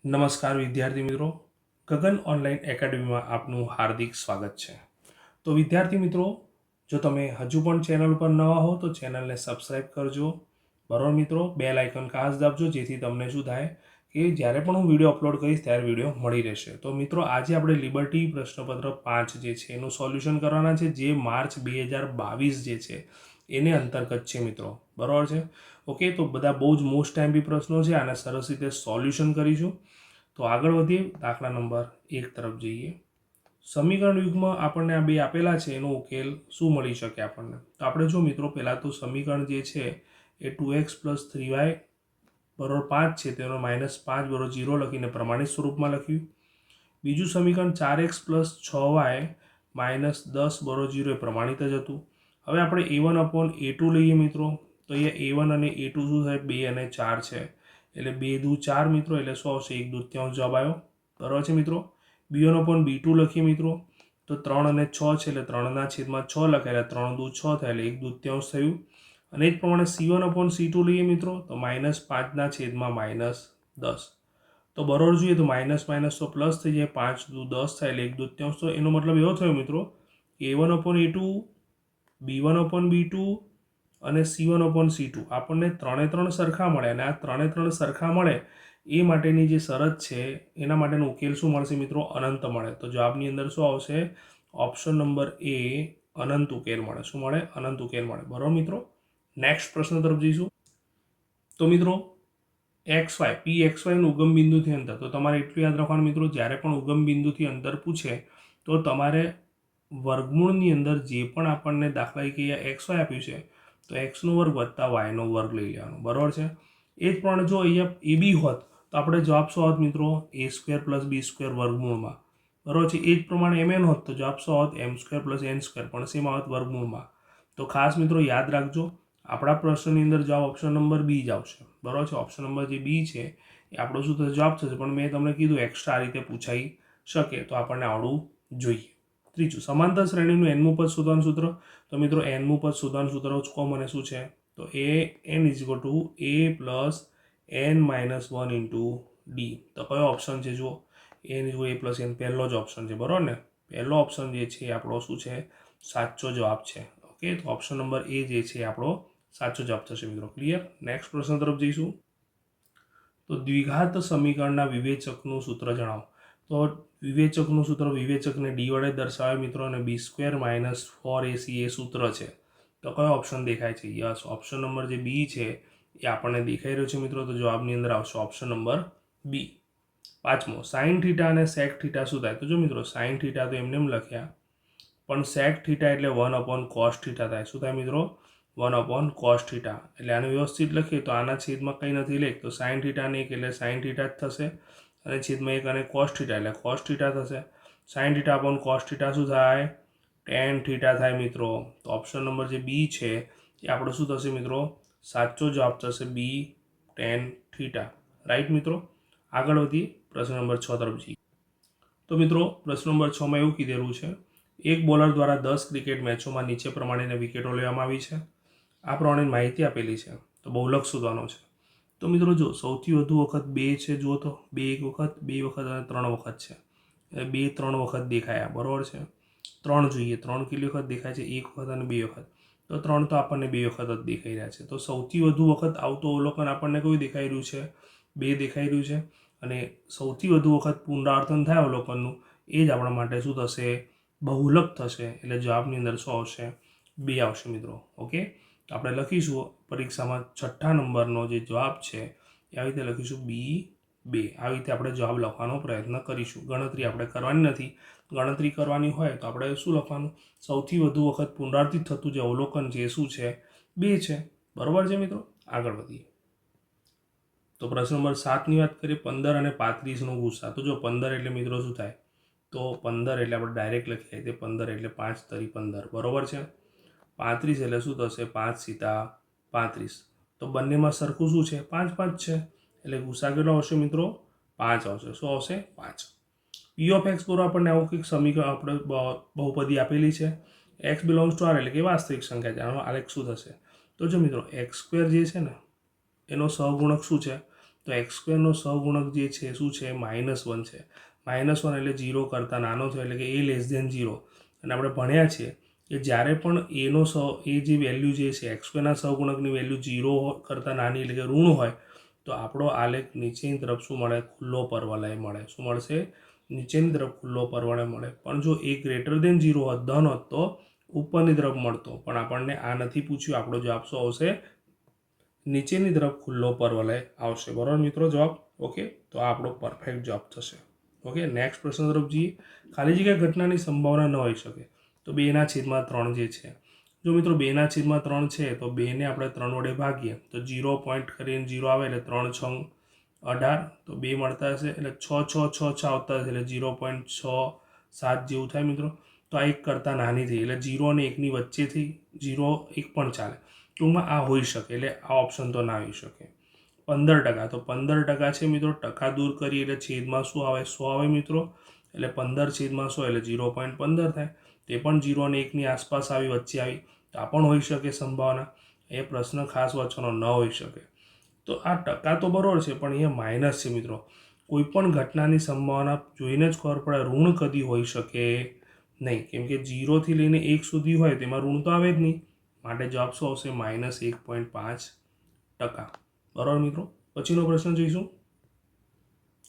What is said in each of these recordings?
નમસ્કાર વિદ્યાર્થી મિત્રો, ગગન ઓનલાઈન એકેડમીમાં આપનું હાર્દિક સ્વાગત છે. તો વિદ્યાર્થી મિત્રો, જો તમે હજુ પણ ચેનલ પર નવા હો તો ચેનલને સબસ્ક્રાઈબ કરજો. બરાબર મિત્રો, બેલ આઇકન ખાસ દાબજો જેથી તમને શું થાય કે જ્યારે પણ હું વિડીયો અપલોડ કરીશ ત્યારે વિડીયો મળી રહેશે. તો મિત્રો, આજે આપણે લિબર્ટી પ્રશ્નપત્ર 5 જે છે એનું સોલ્યુશન કરવાના છે, જે માર્ચ 2022 જે છે એને અંતર્ગત છે મિત્રો. બરાબર છે. ઓકે, તો બધા બહુ જ મોસ્ટ ટાઈમ પ્રશ્નો છે, આને સરસ રીતે સોલ્યુશન કરીશું. તો આગળ વધીએ, દાખલા નંબર 1 તરફ જઈએ. સમીકરણ યુગમાં આપણને આ બે આપેલા છે, એનો ઉકેલ શું મળી શકે આપણને? તો આપણે જો મિત્રો, પહેલાં તો સમીકરણ જે છે એ 2x + 3y = 5 છે, તેનો -5 = 0 લખીને પ્રમાણિત સ્વરૂપમાં લખ્યું. બીજું સમીકરણ 4x + 6y - 10 = 0 એ પ્રમાણિત જ હતું. હવે આપણે a1/a2 લઈએ મિત્રો. તો અહીંયા a1 અને a2 શું થાય? 2 અને 4 છે, એટલે 2 દુ 4 મિત્રો, એટલે શું આવશે? 1/2 જવાબ આવ્યો. બરાબર છે મિત્રો. b1/b2 લખીએ મિત્રો. તો 3 અને 6 છે, એટલે 3/6 લખાય, એટલે 3 દુ 6 થાય, એટલે 1/2 થયું. અને એ જ પ્રમાણે c1/c2 લઈએ મિત્રો. તો -5/10. તો બરોબર જોઈએ તો માઇનસ તો પ્લસ થઈ જાય, 5 દુ 10 થાય, એટલે 1/2. તો એનો મતલબ એવો થયો મિત્રો, a1/a2, b1/b2 અને c1/c2 આપણને 3 સરખા મળે. અને આ 3 સરખા મળે એ માટેની જે શરત છે એના માટેનો ઉકેલ શું મળશે મિત્રો? અનંત મળે. તો જવાબની અંદર શું આવશે? ઓપ્શન નંબર એ અનંત ઉકેલ મળે. શું મળે? અનંત ઉકેલ મળે. બરાબર મિત્રો. નેક્સ્ટ પ્રશ્ન તરફ જઈશું. તો મિત્રો, pxy નું ઉગમ બિંદુથી અંતર. તો તમારે એટલું યાદ રાખવાનું મિત્રો, જ્યારે પણ ઉગમ બિંદુથી અંતર પૂછે તો તમારે વર્ગમૂળની અંદર જે પણ આપણને દાખલા તરીકે xy આપ્યું છે, તો x² + y² લઈ લેવાનું. બરાબર છે. એ જ પ્રમાણે જો અહીંયા એ બી હોત તો આપણે જવાબ શું હોત મિત્રો? a² + b² વર્ગમૂળમાં. બરાબર છે. એ જ પ્રમાણે mn હોત તો જવાબ શું હોત? m² + n², પણ શેમાં હોત? વર્ગમૂળમાં. તો ખાસ મિત્રો યાદ રાખજો, આપણા પ્રશ્નની અંદર જવાબ ઓપ્શન નંબર બી જ આવશે. બરાબર છે. ઓપ્શન નંબર જે બી છે એ આપણો શું થશે? જવાબ થશે. પણ મેં તમને કીધું એક્સ્ટ્રા આ રીતે પૂછાઈ શકે, તો આપણને આવડવું જોઈએ. ત્રીજું, સમાંતર શ્રેણીનું n-મું પદ શોધવાનું સૂત્ર. તો મિત્રો, n-મું પદ શોધવાનું સૂત્ર કહો મને શું છે? તો n = a + n - 1 × d. તો કયો ઓપ્શન છે? જુઓ, n = a + n પહેલો જ ઓપ્શન છે. બરાબર ને? પહેલો ઓપ્શન જે છે એ આપણો શું છે? સાચો જવાબ છે. ઓકે, તો ઓપ્શન નંબર એ જે છે આપણો સાચો જવાબ થશે મિત્રો. ક્લિયર? નેક્સ્ટ પ્રશ્ન તરફ જઈશું. તો દ્વિઘાત સમીકરણના વિવેચકનું સૂત્ર જણાવો. તો વિવેચકનું સૂત્ર, વિવેચકને d વડે દર્શાવે મિત્રો, અને b² - 4ac એ સૂત્ર છે. તો કયો ઓપ્શન દેખાય છે? યસ, ઓપ્શન નંબર જે બી છે એ આપણને દેખાઈ રહ્યો છે મિત્રો. તો જવાબની અંદર આવશે ઓપ્શન નંબર બી. પાંચમો, sin θ અને sec θ શું થાય? તો જો મિત્રો, sin θ તો એમને લખ્યા, પણ sec θ એટલે 1/cos θ થાય. શું થાય મિત્રો? 1/cos θ. એટલે આને વ્યવસ્થિત લખીએ તો આના છેદમાં કંઈ નથી લેખ, તો sin θ ને 1 એટલે sin θ જ થશે, અને છેદમાં 1 અને cos θ એટલે cos θ થશે. sin θ/cos θ શું થાય? tan θ થાય મિત્રો. તો ઓપ્શન નંબર જે બી છે એ આપણો શું થશે મિત્રો? સાચો જવાબ થશે, બી tan θ. રાઈટ મિત્રો. આગળ વધી પ્રશ્ન નંબર 6 તરફ જઈએ. તો મિત્રો, પ્રશ્ન નંબર 6માં એવું કીધેલું છે, એક બોલર દ્વારા 10 ક્રિકેટ મેચોમાં નીચે પ્રમાણેની વિકેટો લેવામાં આવી છે. આ પ્રમાણેની માહિતી આપેલી છે. તો બહુલક શોધવાનો છે. તો મિત્રો જો, સૌથી વધુ વખત 2 છે. જુઓ તો 2 એક વખત, 2 વખત અને 3 વખત છે. 2 3 વખત દેખાયા. બરાબર છે. 3 જોઈએ. 3 કેટલી વખત દેખાય છે? 1 વખત અને 2 વખત. તો 3 તો આપણને 2 વખત જ દેખાઈ રહ્યા છે. તો સૌથી વધુ વખત આવતો અવલોકન આપણને કયું દેખાઈ રહ્યું છે? 2 દેખાઈ રહ્યું છે. અને સૌથી વધુ વખત પુનરાવર્તન થાય અવલોકનનું, એ જ આપણા માટે શું થશે? બહુલક થશે. એટલે જવાબની અંદર શું આવશે? 2 આવશે મિત્રો. ઓકે, તો આપણે લખીશું પરીક્ષામાં 6થા નંબરનો જે જવાબ છે એ આવી રીતે લખીશું, B2. આવી રીતે આપણે જવાબ લખવાનો પ્રયત્ન કરીશું. ગણતરી આપણે કરવાની નથી. ગણતરી કરવાની હોય તો આપણે શું લખવાનું? સૌથી વધુ વખત પુનરાવર્તિત થતું જે અવલોકન છે એ શું છે? 2 છે. બરાબર છે મિત્રો. આગળ વધીએ. તો પ્રશ્ન નંબર 7ની વાત કરીએ, 15 અને 35નો ગુસા. તો જો 15 એટલે મિત્રો શું થાય? તો 15 એટલે આપણે ડાયરેક્ટ લખીએ તે 15 એટલે 5 તરી 15. બરાબર છે. 35 એટલે શું થશે? 5 સીતા 35. તો બંનેમાં સરખું શું છે? 5 5 છે. એટલે ગુસા કેટલો આવશે મિત્રો? 5 આવશે. શું આવશે? 5. p(x) બરાબર આપણને આવું કંઈક સમીકરણ, આપણે બહુપદી આપેલી છે. x બિલોંગ્સ ટુ r એટલે કે વાસ્તવિક સંખ્યા છે. આનો આલેખ શું થશે? તો જો મિત્રો, x² જે છે ને એનો સહગુણક શું છે? તો x² સહગુણક જે છે શું છે -1 છે. -1 એટલે 0 કરતાં નાનો થયો એટલે કે a<0. અને આપણે ભણ્યા છીએ કે જ્યારે પણ એ જે વેલ્યુ જે છે x² સહગુણકની વેલ્યુ 0 કરતાં નાની એટલે કે ઋણ હોય તો આપણો આલેખ નીચેની તરફ શું મળે, ખુલ્લો પરવલય મળે. શું મળશે? નીચેની તરફ ખુલ્લો પરવલય મળે. પણ જો a <0 હોત, ધન હોત તો ઉપરની તરફ મળતો. પણ આપણને આ નથી પૂછ્યું. આપણો જવાબ શું આવશે? નીચેની તરફ ખુલ્લો પરવલય આવશે. બરાબર મિત્રો જવાબ? ઓકે, તો આ આપણો પરફેક્ટ જવાબ થશે. ઓકે, નેક્સ્ટ પ્રશ્ન તરફ જઈએ. ખાલી જગ્યા ઘટનાની સંભાવના ન હોઈ શકે તો 2/3 જે છે. જો મિત્રો 2/3 છે તો 2ને આપણે 3 વડે ભાગીએ તો 0 પોઈન્ટ કરીને 0 આવે એટલે 3 6 18 તો 2 મળતા હશે એટલે 6 6 6 6 આવતા હશે એટલે 0.67 જેવું થાય મિત્રો. તો આ 1 કરતાં નાની થઈ એટલે 0 અને 1ની વચ્ચેથી 0 1 પણ ચાલે. ટૂંકમાં આ હોઈ શકે એટલે આ ઓપ્શન તો ના આવી શકે. 15% તો 15% છે મિત્રો. ટકા દૂર કરીએ એટલે છેદમાં શું આવે? 100 આવે મિત્રો. એટલે 15/100 એટલે 0.15 થાય. તે પણ 0 અને 1ની આસપાસ આવી, વચ્ચે આવી. તો આ પણ હોઈ શકે સંભાવના. એ પ્રશ્ન ખાસ વાંચવાનો ન હોઈ શકે. તો આ ટકા તો બરોબર છે પણ અહીંયા માઇનસ છે મિત્રો. કોઈ પણ ઘટનાની સંભાવના જોઈને જ ખબર પડે ઋણ કદી હોઈ શકે નહીં. કેમ કે 0 થી લઈને 1 સુધી હોય તેમાં ઋણ તો આવે જ નહીં. માટે જવાબ શું આવશે? -1.5%. બરાબર મિત્રો. પછીનો પ્રશ્ન જોઈશું.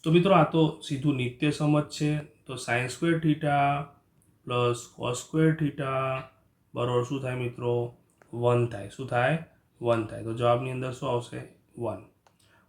તો મિત્રો આ તો સીધું નિત્ય સમજ છે. તો sin² θ પ્લસ cos² θ બરાબર શું થાય મિત્રો? 1 થાય. શું થાય? 1 થાય. તો જવાબની અંદર શું આવશે? 1.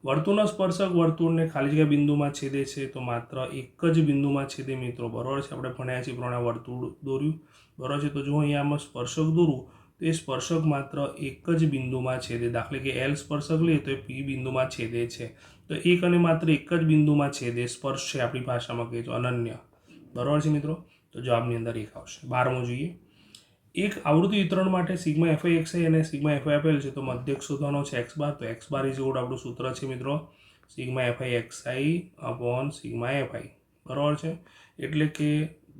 વર્તુળનો સ્પર્શક વર્તુળને ખાલી જગ્યા બિંદુમાં છેદે છે તો માત્ર એક જ બિંદુમાં છેદે મિત્રો. બરાબર છે. આપણે ભણ્યા છીએ પ્રમાણે વર્તુળ દોર્યું. બરાબર છે. તો જો અહીંયા આમાં સ્પર્શક દોરું તો એ સ્પર્શક માત્ર એક જ બિંદુમાં છેદે. દાખલે કે L સ્પર્શક લઈએ તો એ P બિંદુમાં છેદે છે. તો એક અને માત્ર એક જ બિંદુમાં છેદે સ્પર્શ છે આપણી ભાષામાં કહીએ તો અનન્ય. બરાબર છે મિત્રો. તો જવાબની અંદર 1 આવશે. 12મો જોઈએ. એક આવૃત્તિ વિતરણ માટે σFixi અને σFi આપેલ છે તો મધ્યક શોધવાનો છે x બાર. તો x બાર ઇઝ આપણું સૂત્ર છે મિત્રો σFixi/σFi. બરાબર છે. એટલે કે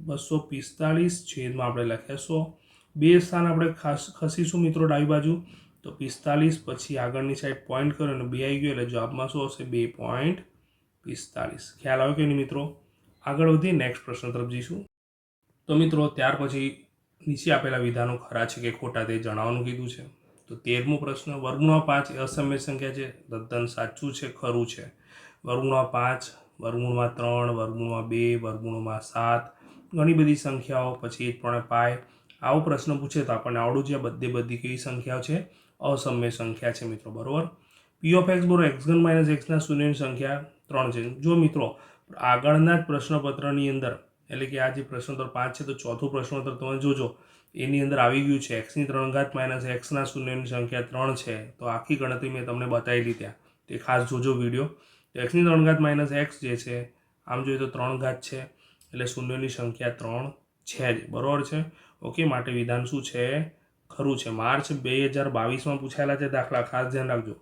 245 છેદમાં આપણે લખ્યા 100. બે સ્થાન આપણે ખસીશું મિત્રો ડાબી બાજુ. તો 45 પછી આગળની સાઈડ પોઈન્ટ કરો અને 2 આવી ગયો એટલે જવાબમાં શું હશે? 2.45. ખ્યાલ આવ્યો કે નહીં મિત્રો? આગળ વધીએ નેક્સ્ટ પ્રશ્ન તરફ જઈશું. તો મિત્રો ત્યાર પછી નીચે આપેલા વિધાનો ખરા છે કે ખોટા તે જણાવવાનું કીધું છે. તો 13મો પ્રશ્ન, વર્ગમૂળમાં 5 એ અસમય સંખ્યા છે. તદ્દન સાચું છે, ખરું છે. વર્ગમૂળમાં 5, વર્ગમૂળમાં 3, વર્ગમૂળમાં 2, વર્ગમૂળમાં 7 ઘણી બધી સંખ્યાઓ. પછી એ જ પ્રમાણે પાય. આવો પ્રશ્ન પૂછે તો આપણને આવડું છે. બધી કેવી સંખ્યાઓ છે? અસમય સંખ્યા છે મિત્રો. બરાબર. p of x બરાબર x3 - x ના શૂન્યની સંખ્યા 3 છે. જો મિત્રો આગળના જ પ્રશ્નપત્રની અંદર એટલે કે આ જે પ્રશ્નોત્તર 5 છે તો ચોથું પ્રશ્નોત્તર તમે જોજો એની અંદર આવી ગયું છે x3 - x ના શૂન્યની સંખ્યા 3 છે. તો આખી ગણતરી મેં તમને બતાવેલી ત્યાં. તે ખાસ જોજો વિડીયો. તો x3 - x જે છે આમ જોઈએ તો 3 ઘાત છે એટલે શૂન્યની સંખ્યા 3 છે જ. બરાબર છે. ઓકે, માટે વિધાન શું છે? ખરું છે. માર્ચ 2022માં પૂછાયેલા છે દાખલા, ખાસ ધ્યાન રાખજો.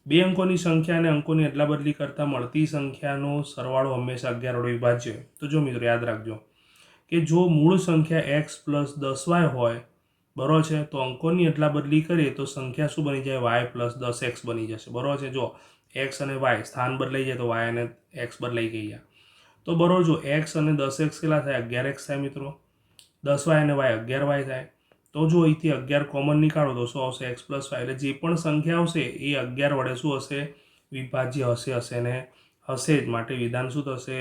બે અંકોની સંખ્યા અને અંકોની અદલાબદલી કરતાં મળતી સંખ્યાનો સરવાળો હંમેશા 11 વડે વિભાજ્ય હોય. તો જો મિત્રો યાદ રાખજો કે જો મૂળ સંખ્યા x + 10y હોય બરાબર છે તો અંકોની અદલાબદલી કરીએ તો સંખ્યા શું બની જાય? y + 10x બની જશે. બરાબર છે. જો x અને y સ્થાન બદલાઈ જાય તો y અને x બદલાઈ ગયા. તો બરાબર જો x અને 10x કેટલા થાય? 11x થાય મિત્રો. 10y અને y 11y થાય. તો જો અહીંથી 11 કોમન નીકાળો તો શું આવશે? x + y. એટલે જે પણ સંખ્યા આવશે એ 11 વડે શું હશે? વિભાજ્ય હશે ને હશે જ. માટે વિધાન શું થશે?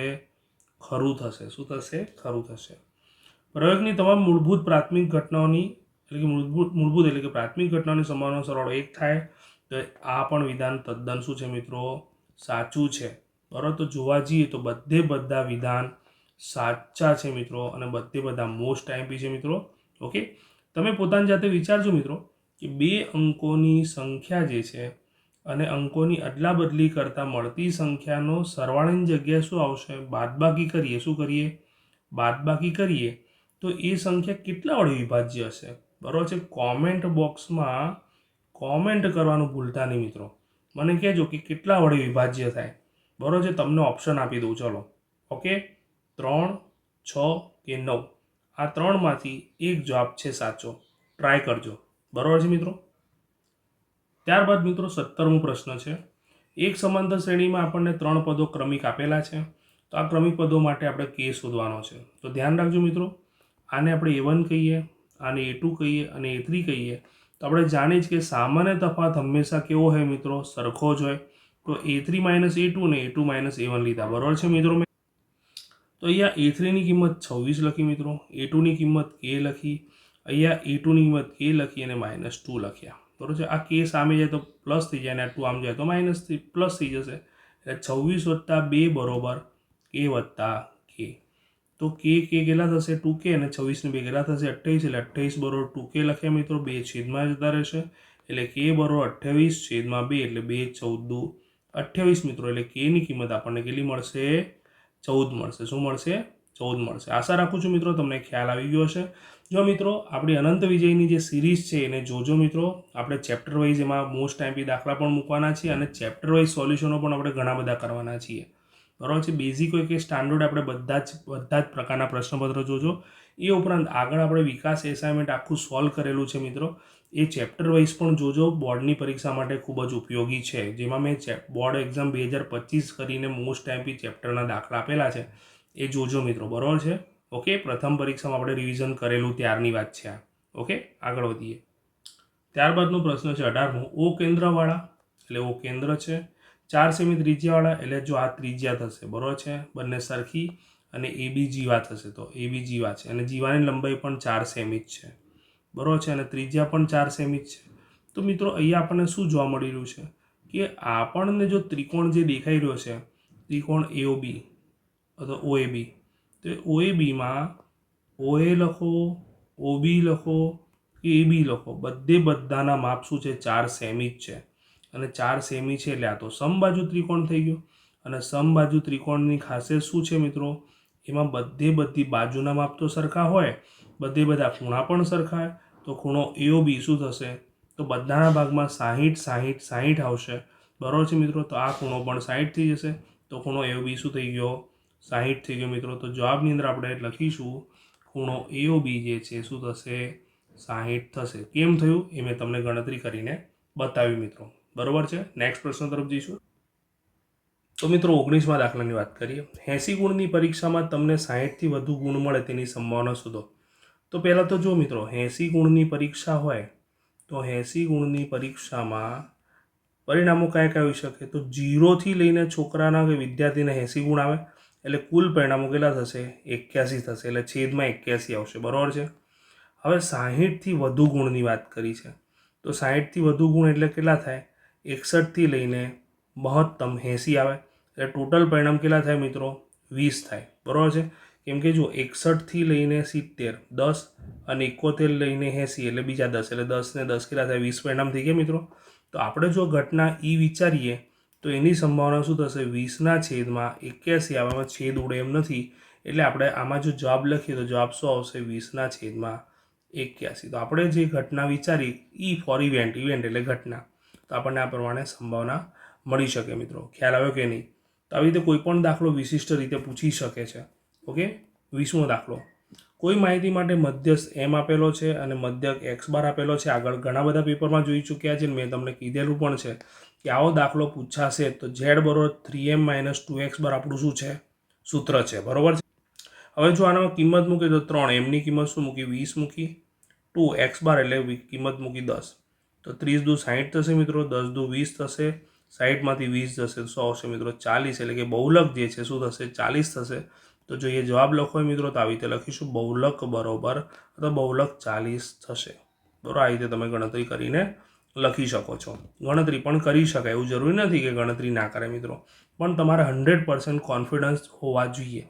ખરું થશે. શું થશે? ખરું થશે. પ્રયોગની તમામ મૂળભૂત પ્રાથમિક ઘટનાઓની એટલે કે મૂળભૂત એટલે કે પ્રાથમિક ઘટનાઓની સંભાવનાનો સરવાળો 1 થાય. તો આ પણ વિધાન તદ્દન શું છે મિત્રો? સાચું છે. બરાબર. તો જોવા જઈએ તો બધા વિધાન સાચા છે મિત્રો અને બધા મોસ્ટ આઈએમપી છે મિત્રો. ઓકે, તમે પોતાની જાતે વિચારજો મિત્રો કે બે અંકોની સંખ્યા જે છે અને અંકોની અદલાબદલી કરતાં મળતી સંખ્યાનો સરવાળાની જગ્યાએ શું આવશે? બાદબાકી કરીએ. શું કરીએ? બાદબાકી કરીએ તો એ સંખ્યા કેટલા વડે વિભાજ્ય હશે? બરાબર છે. કોમેન્ટ બોક્સમાં કોમેન્ટ કરવાનું ભૂલતા નહીં મિત્રો. મને કહેજો કે કેટલા વડે વિભાજ્ય થાય. બરાબર છે. તમને ઓપ્શન આપી દઉં. ચલો. ઓકે, 3, 6 કે 9. આ 3માંથી એક જવાબ છે સાચો. ટ્રાય કરજો. બરાબર છે મિત્રો. ત્યારબાદ મિત્રો 17મો પ્રશ્ન છે. એક સમાંતર શ્રેણીમાં આપણને 3 પદો ક્રમિક આપેલા છે, તો આ ક્રમિક પદો માટે આપણે કે શોધવાનો છે. તો ધ્યાન રાખજો મિત્રો, આને આપણે A1 કહીએ, આને A2 કહીએ અને A3 કહીએ. તો આપણે જાણીએ છીએ કે સામાન્ય તફાવત હંમેશા કેવો હોય મિત્રો? સરખો જ હોય. તો A3 - A2 ને A2 - A1 લીધા, બરાબર છે મિત્રો. તો અહીંયા A3 ની કિંમત 26 લખી મિત્રો, A2 ની કિંમત K લખી, અહીંયા A2 ની કિંમત K લખી અને -2 લખ્યા, બરાબર છે. આ K સામે જાય તો પ્લસ થઈ જાય અને આ 2 આમ જાય તો પ્લસ થઈ જશે. એટલે 26 + 2 બરોબર K + K. તો K કેટલા થશે? 2K અને 26 ને 2 કેટલા થશે? 28. એટલે 28 બરોબર 2K લખ્યા મિત્રો, 2 છેદમાં જતા રહેશે. એટલે K બરોબર 28/2 એટલે 2 × 14 = 28 મિત્રો. એટલે K ની કિંમત આપણને કેટલી મળશે? 14 મળશે. શું મળશે? 14 મળશે. આશા રાખું છું મિત્રો તમને ખ્યાલ આવી ગયો હશે. જો મિત્રો આપણી અનંત વિજયની જે સિરીઝ છે એને જોજો મિત્રો. આપણે ચેપ્ટર વાઇઝ એમાં મોસ્ટ ટાઈમથી દાખલા પણ મૂકવાના છીએ અને ચેપ્ટર વાઇઝ સોલ્યુશનો પણ આપણે ઘણા બધા કરવાના છીએ, બરાબર છે. બેઝિક હોય કે સ્ટાન્ડર્ડ આપણે બધા જ પ્રકારના પ્રશ્નપત્ર જોજો. એ ઉપરાંત આગળ આપણે વિકાસ એસાઇનમેન્ટ આખું સોલ્વ કરેલું છે મિત્રો, એ ચેપ્ટર વાઇઝ પણ જોજો. બોર્ડની પરીક્ષા માટે ખૂબ જ ઉપયોગી છે. જેમાં મેં બોર્ડ એક્ઝામ 2025 કરીને મોસ્ટ ટાઈમથી ચેપ્ટરના દાખલા આપેલા છે, એ જોજો મિત્રો, બરાબર છે. ઓકે, પ્રથમ પરીક્ષામાં આપણે રિવિઝન કરેલું ત્યારની વાત છે આ. ઓકે, આગળ વધીએ. ત્યારબાદનો પ્રશ્ન છે 18મો. ઓ કેન્દ્રવાળા, એટલે ઓ કેન્દ્ર છે, 4 સેમી ત્રિજ્યાવાળા, એટલે જો આ ત્રિજ્યા થશે, બરાબર છે, બંને સરખી, અને AB જીવા થશે, તો AB જીવા છે અને જીવાની લંબાઈ પણ 4 સેમી જ છે, બરાબર છે, અને ત્રિજ્યા પણ 4 સેમી જ છે. તો મિત્રો અહીંયા આપણને શું જોવા મળી રહ્યું છે કે આપણને જો ત્રિકોણ જે દેખાઈ રહ્યો છે, ત્રિકોણ AOB અથવા OAB, તો OABમાં OA લખો, OB લખો કે AB લખો, બધાના માપ શું છે? 4 સેમી જ છે. અને 4 સેમી છે એટલે આ તો સમબાજુ ત્રિકોણ થઈ ગયો. અને સમબાજુ ત્રિકોણની ખાસિયત શું છે મિત્રો? એમાં બધી બાજુના માપ તો સરખા હોય, બધા ખૂણા પણ સરખા હોય. તો ખૂણો AOB શું થશે? તો બધાના ભાગમાં 60 60 60 આવશે, બરાબર છે મિત્રો. તો આ ખૂણો પણ 60 થઈ જશે. તો ખૂણો AOB શું થઈ ગયો? 60 થઈ ગયો મિત્રો. તો જવાબની અંદર આપણે લખીશું ખૂણો AOB જે છે શું થશે? 60 થશે. કેમ થયું એ મેં તમને ગણતરી કરીને બતાવ્યું મિત્રો, બરાબર છે. નેક્સ્ટ પ્રશ્ન તરફ જઈશું. તો મિત્રો 19મા દાખલાની વાત કરીએ. 80 ગુણની પરીક્ષામાં તમને 60થી વધુ ગુણ મળે તેની સંભાવના શોધો. તો પહેલાં તો જો મિત્રો 80 ગુણની પરીક્ષા હોય તો 80 ગુણની પરીક્ષામાં પરિણામો કયા હોઈ શકે? તો 0થી લઈને છોકરાના કે વિદ્યાર્થીને 80 ગુણ આવે એટલે કુલ પરિણામો કેટલા થશે? 81 થશે. એટલે છેદમાં 81 આવશે, બરાબર છે. હવે 60થી વધુ ગુણની વાત કરી છે, તો 60થી વધુ ગુણ એટલે કેટલા થાય? 61થી લઈને મહત્તમ 80 આવે. એટલે ટોટલ પરિણામ કેટલા થાય મિત્રો? 20 થાય, બરાબર છે. કેમ કે જો 61થી લઈને 70 10 અને 71 લઈને 80 એટલે બીજા 10, એટલે 10 ને 10 કેટલા થાય? 20 પરિણામ થઈ ગયા મિત્રો. તો આપણે જો ઘટના E વિચારીએ તો એની સંભાવના શું થશે? 20/81 આવવામાં છેદ ઉડે એમ નથી, એટલે આપણે આમાં જો જવાબ લખીએ તો જવાબ શું આવશે? 20/81. તો આપણે જે ઘટના વિચારી E ફોર ઇવેન્ટ એટલે ઘટના, તો આપણને આ પ્રમાણે સંભાવના મળી શકે મિત્રો. ખ્યાલ આવ્યો કે નહીં? તો આવી રીતે કોઈ પણ દાખલો વિશિષ્ટ રીતે પૂછી શકે છે. ઓકે, 20મો દાખલો. કોઈ માહિતી માટે મધ્યસ્થ M આપેલો છે અને મધ્યક X બાર આપેલો છે. આગળ ઘણા બધા પેપરમાં જોઈ ચૂક્યા છે, મેં તમને કીધેલું પણ છે કે આવો દાખલો પૂછાશે તો Z બરોબર 3M - 2X બાર આપણું શું છે? સૂત્ર છે, બરોબર છે. હવે જો આનામાં કિંમત મૂકી તો 3 એમની કિંમત શું મૂકી? 20 મૂકી. 2x બાર એટલે કિંમત મૂકી 10. તો 30 દુ 60 થશે મિત્રો, 10 દુ 20 થશે, 60માંથી 20 જશે 100 આવશે મિત્રો, 40. એટલે કે બહુલક જે છે શું થશે? 40 થશે. તો જો એ જવાબ લખો હોય મિત્રો તો આવી રીતે લખીશું બહુલક બરોબર, તો બહુલક 40 થશે, બરાબર. આ રીતે તમે ગણતરી કરીને લખી શકો છો. ગણતરી પણ કરી શકાય, એવું જરૂરી નથી કે ગણતરી ના કરે મિત્રો, પણ તમારે 100% કોન્ફિડન્સ હોવા જોઈએ.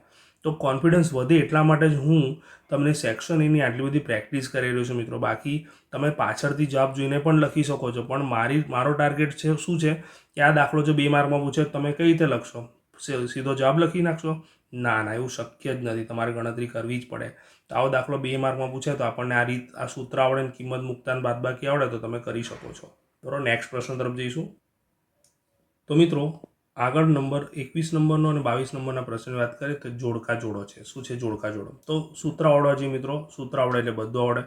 તો કોન્ફિડન્સ વધે એટલા માટે જ હું તમને સેક્શન એની આટલી બધી પ્રેક્ટિસ કરી રહ્યો છું મિત્રો. બાકી તમે પાછળથી જવાબ જોઈને પણ લખી શકો છો, પણ મારો ટાર્ગેટ છે શું છે કે આ દાખલો જો 2 માર્કમાં પૂછે તમે કઈ રીતે લખશો? સીધો જવાબ લખી નાખશો? ના, એવું શક્ય જ નથી. તમારે ગણતરી કરવી જ પડે. તો આવો દાખલો 2 માર્કમાં પૂછે તો આપણને આ સૂત્ર આવડે, કિંમત મૂકતા બાદબાકી આવડે તો તમે કરી શકો છો, બરાબર. નેક્સ્ટ પ્રશ્ન તરફ જઈશું. તો મિત્રો આગળ નંબર 21 નંબરનો અને 22 નંબરના પ્રશ્નની વાત કરીએ તો જોડકા જોડો છે. શું છે જોડકા જોડો? તો સૂત્ર આવડવા જોઈએ મિત્રો. સૂત્ર આવડે એટલે બધું આવડે.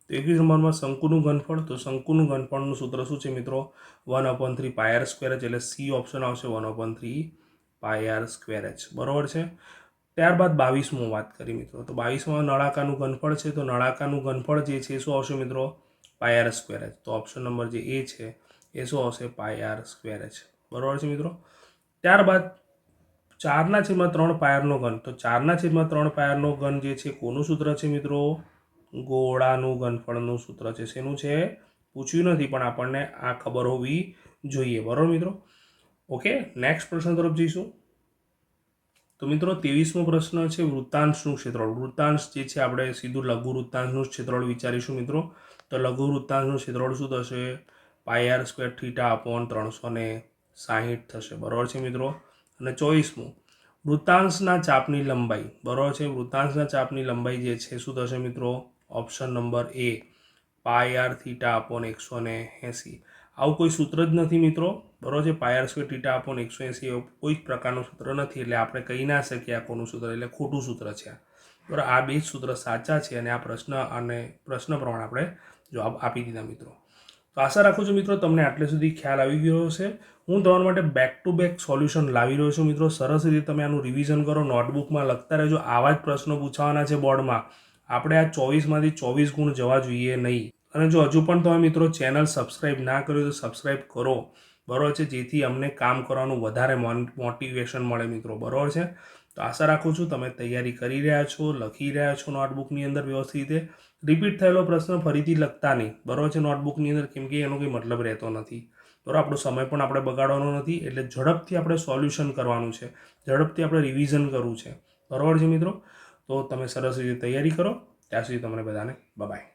તો 21 નંબરમાં શંકુનું ઘનફળ, તો શંકુનું ઘનફળનું સૂત્ર શું છે મિત્રો? 1/3 પાય આર સ્ક્વેર h, એટલે સી ઓપ્શન આવશે 1/3 પાય આર સ્ક્વેર h, બરાબર છે. ત્યારબાદ 22મું વાત કરી મિત્રો, તો 22માં નળાકારનું ઘનફળ છે, તો નળાકારનું ઘનફળ જે છે એ શું આવશે મિત્રો? Pi R square h. તો ઓપ્શન નંબર જે એ છે એ શું આવશે? પાય આર સ્ક્વેર h, બરાબર છે મિત્રો. ત્યારબાદ 4/3 પાયરનો ઘન, તો 4/3 પાયરનો ઘન જે છે કોનું સૂત્ર છે મિત્રો? ગોળાનું ઘનફળનું સૂત્ર છે. શેનું છે? પૂછ્યું નથી પણ આપણને આ ખબર હોવી જોઈએ, બરાબર મિત્રો. ઓકે, નેક્સ્ટ પ્રશ્ન તરફ જઈશું. તો મિત્રો 23મો પ્રશ્ન છે વૃત્તાંશનું ક્ષેત્રફળ. વૃત્તાંશ જે છે આપણે સીધું લઘુ વૃત્તાંશનું ક્ષેત્રફળ વિચારીશું મિત્રો. તો લઘુ વૃત્તાંશનું ક્ષેત્રફળ શું થશે? Pi R square theta upon 360 થશે, બરાબર છે મિત્રો. અને 24મું વૃત્તાંશના ચાપની લંબાઈ, બરાબર છે. વૃત્તાંશના ચાપની લંબાઈ જે છે શું થશે મિત્રો? ઓપ્શન નંબર એ પાય આર થીટા અપોન 180. આવું કોઈ સૂત્ર જ નથી મિત્રો, બરાબર છે. Pi R square theta upon 180 એવું કોઈ પ્રકારનું સૂત્ર નથી, એટલે આપણે કહી ના શકીએ આ કોનું સૂત્ર, એટલે ખોટું સૂત્ર છે. બરાબર, આ બે સૂત્ર સાચા છે અને આ પ્રશ્ન પ્રમાણે આપણે જવાબ આપી દીધા મિત્રો. તો આશા રાખું છું મિત્રો તમને આટલે સુધી ખ્યાલ આવી ગયો હશે. હું તમારા માટે બેક ટુ બેક સોલ્યુશન લાવી રહ્યો છું મિત્રો. સરસ રીતે તમે આનું રિવિઝન કરો, નોટબુકમાં લખતા રહેજો. આવા જ પ્રશ્નો પૂછવાના છે બોર્ડમાં. આપણે આ 24માંથી 24 ગુણ જવા જોઈએ નહીં. અને જો હજુ પણ તમે મિત્રો ચેનલ સબસ્ક્રાઈબ ના કર્યું તો સબસ્ક્રાઈબ કરો, બરાબર છે, જેથી અમને કામ કરવાનું વધારે મોટિવેશન મળે મિત્રો, બરાબર છે. તો આશા રાખું છું તમે તૈયારી કરી રહ્યા છો, લખી રહ્યા છો નોટબુકની અંદર વ્યવસ્થિત રીતે. રિપીટ થયેલો પ્રશ્ન ફરીથી લખતા નહીં, બરાબર છે, નોટબુકની અંદર, કેમ કે એનો કંઈ મતલબ રહેતો નથી, બરાબર. આપણો સમય પણ આપણે બગાડવાનો નથી, એટલે ઝડપથી આપણે સોલ્યુશન કરવાનું છે, ઝડપથી આપણે રિવિઝન કરવું છે, બરાબર છે મિત્રો. તો તમે સરસ રીતે તૈયારી કરો. ત્યાં સુધી તમને બધાને બાય.